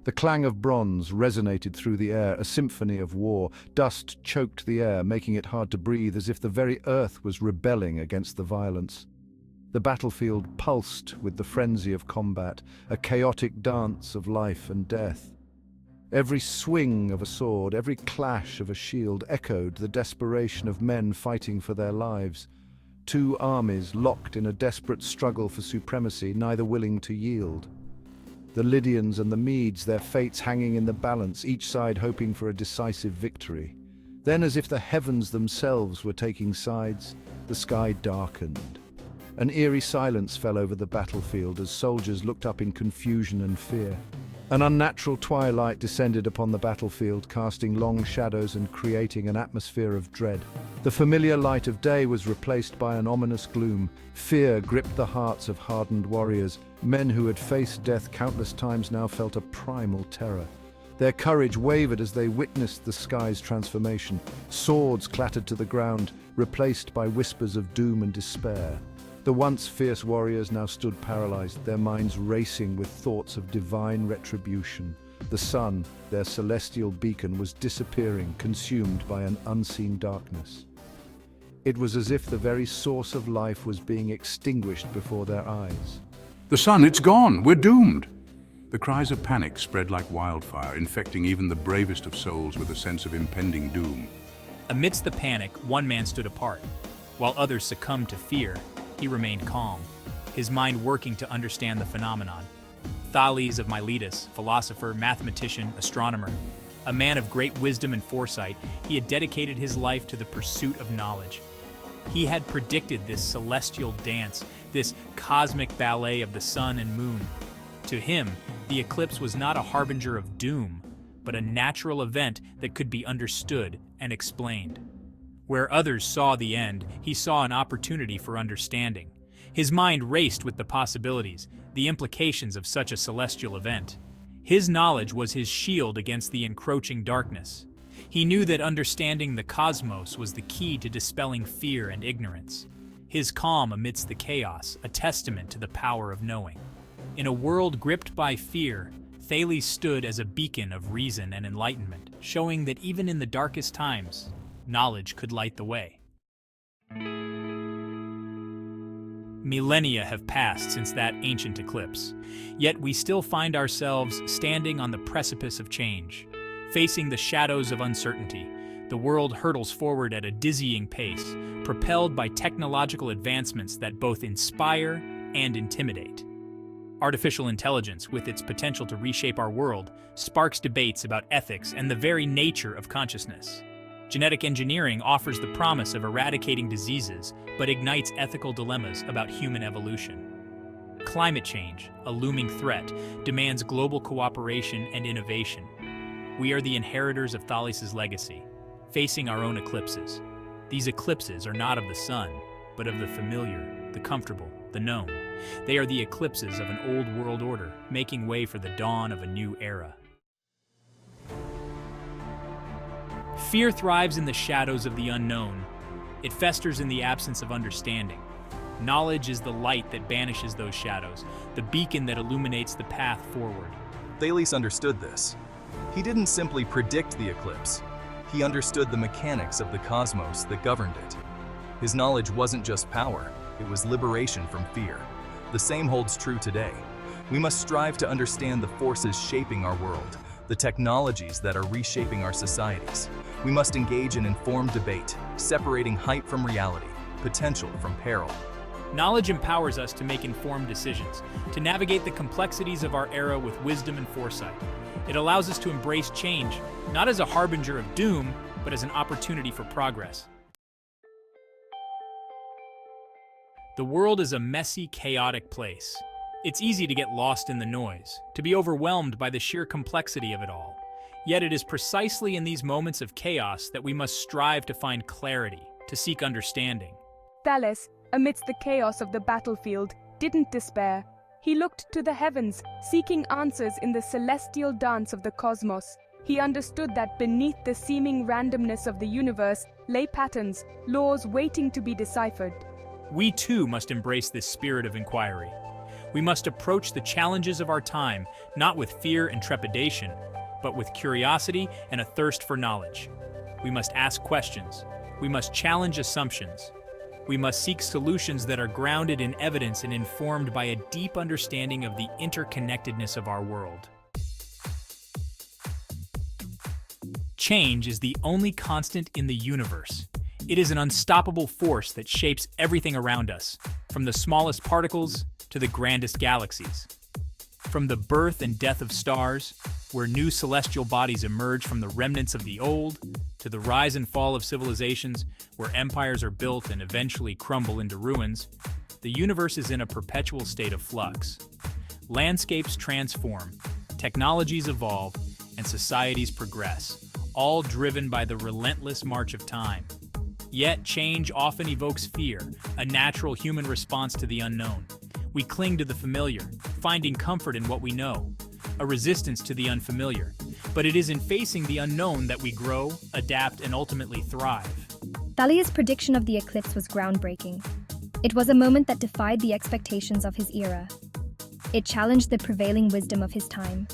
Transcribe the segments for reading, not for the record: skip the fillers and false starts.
The clang of bronze resonated through the air, a symphony of war. Dust choked the air, making it hard to breathe, as if the very earth was rebelling against the violence. The battlefield pulsed with the frenzy of combat, a chaotic dance of life and death. Every swing of a sword, every clash of a shield echoed the desperation of men fighting for their lives. Two armies locked in a desperate struggle for supremacy, neither willing to yield. The Lydians and the Medes, their fates hanging in the balance, each side hoping for a decisive victory. Then, as if the heavens themselves were taking sides, the sky darkened. An eerie silence fell over the battlefield as soldiers looked up in confusion and fear. An unnatural twilight descended upon the battlefield, casting long shadows and creating an atmosphere of dread. The familiar light of day was replaced by an ominous gloom. Fear gripped the hearts of hardened warriors. Men who had faced death countless times now felt a primal terror. Their courage wavered as they witnessed the sky's transformation. Swords clattered to the ground, replaced by whispers of doom and despair. The once fierce warriors now stood paralyzed, their minds racing with thoughts of divine retribution. The sun, their celestial beacon, was disappearing, consumed by an unseen darkness. It was as if the very source of life was being extinguished before their eyes. The sun, it's gone! We're doomed! The cries of panic spread like wildfire, infecting even the bravest of souls with a sense of impending doom. Amidst the panic, one man stood apart. While others succumbed to fear, he remained calm, his mind working to understand the phenomenon. Thales of Miletus, philosopher, mathematician, astronomer, a man of great wisdom and foresight, he had dedicated his life to the pursuit of knowledge. He had predicted this celestial dance, this cosmic ballet of the sun and moon. To him, the eclipse was not a harbinger of doom, but a natural event that could be understood and explained. Where others saw the end, he saw an opportunity for understanding. His mind raced with the possibilities, the implications of such a celestial event. His knowledge was his shield against the encroaching darkness. He knew that understanding the cosmos was the key to dispelling fear and ignorance. His calm amidst the chaos, a testament to the power of knowing. In a world gripped by fear, Thales stood as a beacon of reason and enlightenment, showing that even in the darkest times, knowledge could light the way. Millennia have passed since that ancient eclipse, yet we still find ourselves standing on the precipice of change. Facing the shadows of uncertainty, the world hurtles forward at a dizzying pace, propelled by technological advancements that both inspire and intimidate. Artificial intelligence, with its potential to reshape our world, sparks debates about ethics and the very nature of consciousness. Genetic engineering offers the promise of eradicating diseases, but ignites ethical dilemmas about human evolution. Climate change, a looming threat, demands global cooperation and innovation. We are the inheritors of Thales' legacy, facing our own eclipses. These eclipses are not of the sun, but of the familiar, the comfortable, the known. They are the eclipses of an old world order, making way for the dawn of a new era. Fear thrives in the shadows of the unknown. It festers in the absence of understanding. Knowledge is the light that banishes those shadows, the beacon that illuminates the path forward. Thales understood this. He didn't simply predict the eclipse. He understood the mechanics of the cosmos that governed it. His knowledge wasn't just power, it was liberation from fear. The same holds true today. We must strive to understand the forces shaping our world, the technologies that are reshaping our societies. We must engage in informed debate, separating hype from reality, potential from peril. Knowledge empowers us to make informed decisions, to navigate the complexities of our era with wisdom and foresight. It allows us to embrace change, not as a harbinger of doom, but as an opportunity for progress. The world is a messy, chaotic place. It's easy to get lost in the noise, to be overwhelmed by the sheer complexity of it all. Yet it is precisely in these moments of chaos that we must strive to find clarity, to seek understanding. Thales, amidst the chaos of the battlefield, didn't despair. He looked to the heavens, seeking answers in the celestial dance of the cosmos. He understood that beneath the seeming randomness of the universe lay patterns, laws waiting to be deciphered. We too must embrace this spirit of inquiry. We must approach the challenges of our time, not with fear and trepidation, but with curiosity and a thirst for knowledge. We must ask questions. We must challenge assumptions. We must seek solutions that are grounded in evidence and informed by a deep understanding of the interconnectedness of our world. Change is the only constant in the universe. It is an unstoppable force that shapes everything around us, from the smallest particles to the grandest galaxies. From the birth and death of stars, where new celestial bodies emerge from the remnants of the old, to the rise and fall of civilizations, where empires are built and eventually crumble into ruins, the universe is in a perpetual state of flux. Landscapes transform, technologies evolve, and societies progress, all driven by the relentless march of time. Yet, change often evokes fear, a natural human response to the unknown. We cling to the familiar, finding comfort in what we know, a resistance to the unfamiliar. But it is in facing the unknown that we grow, adapt, and ultimately thrive. Thales' prediction of the eclipse was groundbreaking. It was a moment that defied the expectations of his era. It challenged the prevailing wisdom of his time,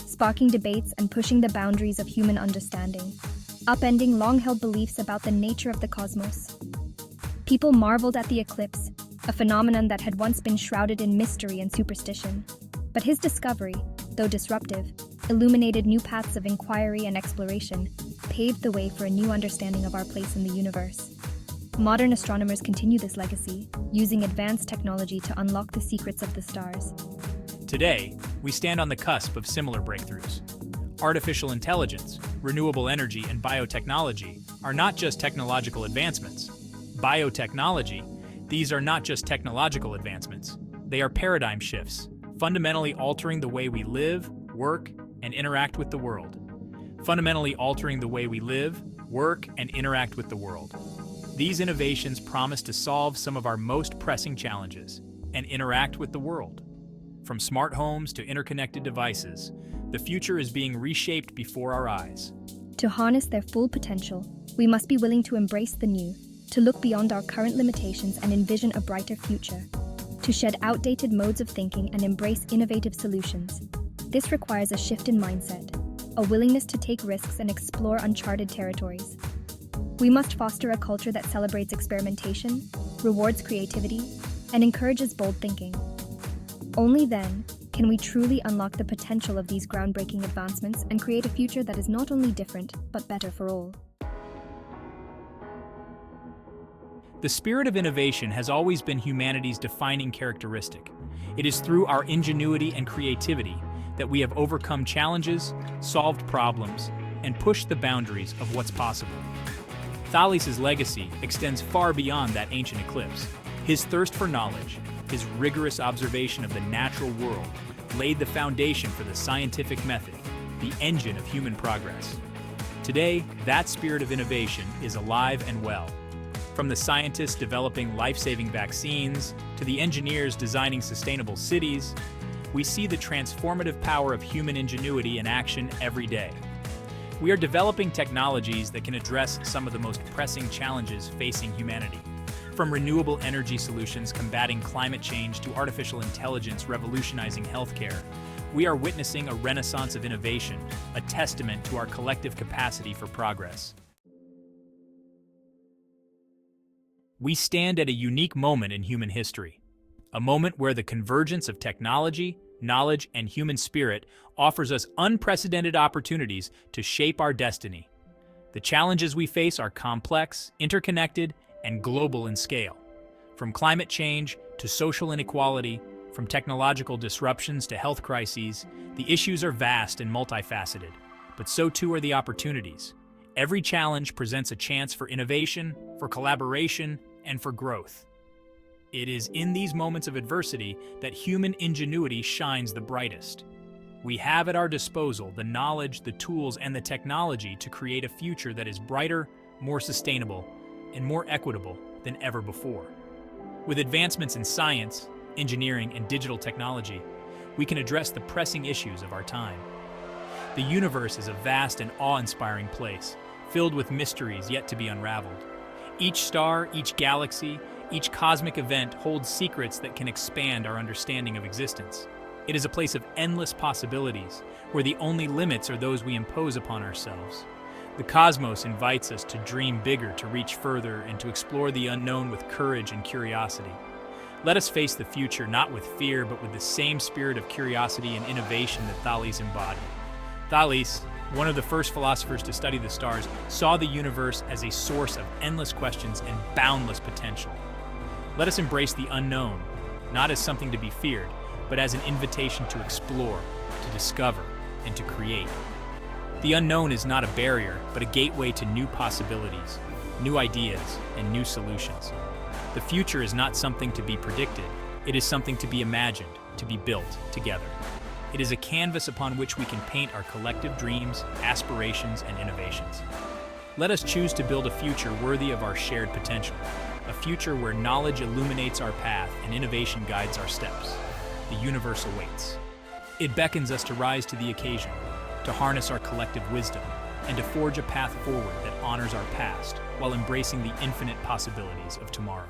sparking debates and pushing the boundaries of human understanding, upending long-held beliefs about the nature of the cosmos. People marveled at the eclipse, a phenomenon that had once been shrouded in mystery and superstition. But his discovery, though disruptive, illuminated new paths of inquiry and exploration, paved the way for a new understanding of our place in the universe. Modern astronomers continue this legacy, using advanced technology to unlock the secrets of the stars. Today, we stand on the cusp of similar breakthroughs. Artificial intelligence, renewable energy, and biotechnology are not just technological advancements. Biotechnology, these are not just technological advancements. They are paradigm shifts, fundamentally altering the way we live, work, and interact with the world. Fundamentally altering the way we live, work, and interact with the world. These innovations promise to solve some of our most pressing challenges and interact with the world. From smart homes to interconnected devices, the future is being reshaped before our eyes. To harness their full potential, we must be willing to embrace the new, to look beyond our current limitations and envision a brighter future, to shed outdated modes of thinking and embrace innovative solutions. This requires a shift in mindset, a willingness to take risks and explore uncharted territories. We must foster a culture that celebrates experimentation, rewards creativity, and encourages bold thinking. Only then can we truly unlock the potential of these groundbreaking advancements and create a future that is not only different, but better for all. The spirit of innovation has always been humanity's defining characteristic. It is through our ingenuity and creativity that we have overcome challenges, solved problems, and pushed the boundaries of what's possible. Thales' legacy extends far beyond that ancient eclipse. His thirst for knowledge, his rigorous observation of the natural world, laid the foundation for the scientific method, the engine of human progress. Today, that spirit of innovation is alive and well. From the scientists developing life-saving vaccines to the engineers designing sustainable cities, we see the transformative power of human ingenuity in action every day. We are developing technologies that can address some of the most pressing challenges facing humanity. From renewable energy solutions combating climate change to artificial intelligence revolutionizing healthcare, we are witnessing a renaissance of innovation, a testament to our collective capacity for progress. We stand at a unique moment in human history, a moment where the convergence of technology, knowledge, and human spirit offers us unprecedented opportunities to shape our destiny. The challenges we face are complex, interconnected, and global in scale. From climate change to social inequality, from technological disruptions to health crises, the issues are vast and multifaceted, but so too are the opportunities. Every challenge presents a chance for innovation, for collaboration, and for growth. It is in these moments of adversity that human ingenuity shines the brightest. We have at our disposal the knowledge, the tools, and the technology to create a future that is brighter, more sustainable, and more equitable than ever before. With advancements in science, engineering, and digital technology, we can address the pressing issues of our time. The universe is a vast and awe-inspiring place, filled with mysteries yet to be unraveled. Each star, each galaxy, Each cosmic event holds secrets that can expand our understanding of existence. It is a place of endless possibilities, where the only limits are those we impose upon ourselves. The cosmos invites us to dream bigger, to reach further, and to explore the unknown with courage and curiosity. Let us face the future not with fear, but with the same spirit of curiosity and innovation that Thales embodied. Thales, one of the first philosophers to study the stars, saw the universe as a source of endless questions and boundless potential. Let us embrace the unknown, not as something to be feared, but as an invitation to explore, to discover, and to create. The unknown is not a barrier, but a gateway to new possibilities, new ideas, and new solutions. The future is not something to be predicted, it is something to be imagined, to be built together. It is a canvas upon which we can paint our collective dreams, aspirations, and innovations. Let us choose to build a future worthy of our shared potential, a future where knowledge illuminates our path and innovation guides our steps. The universe awaits. It beckons us to rise to the occasion, to harness our collective wisdom, and to forge a path forward that honors our past while embracing the infinite possibilities of tomorrow.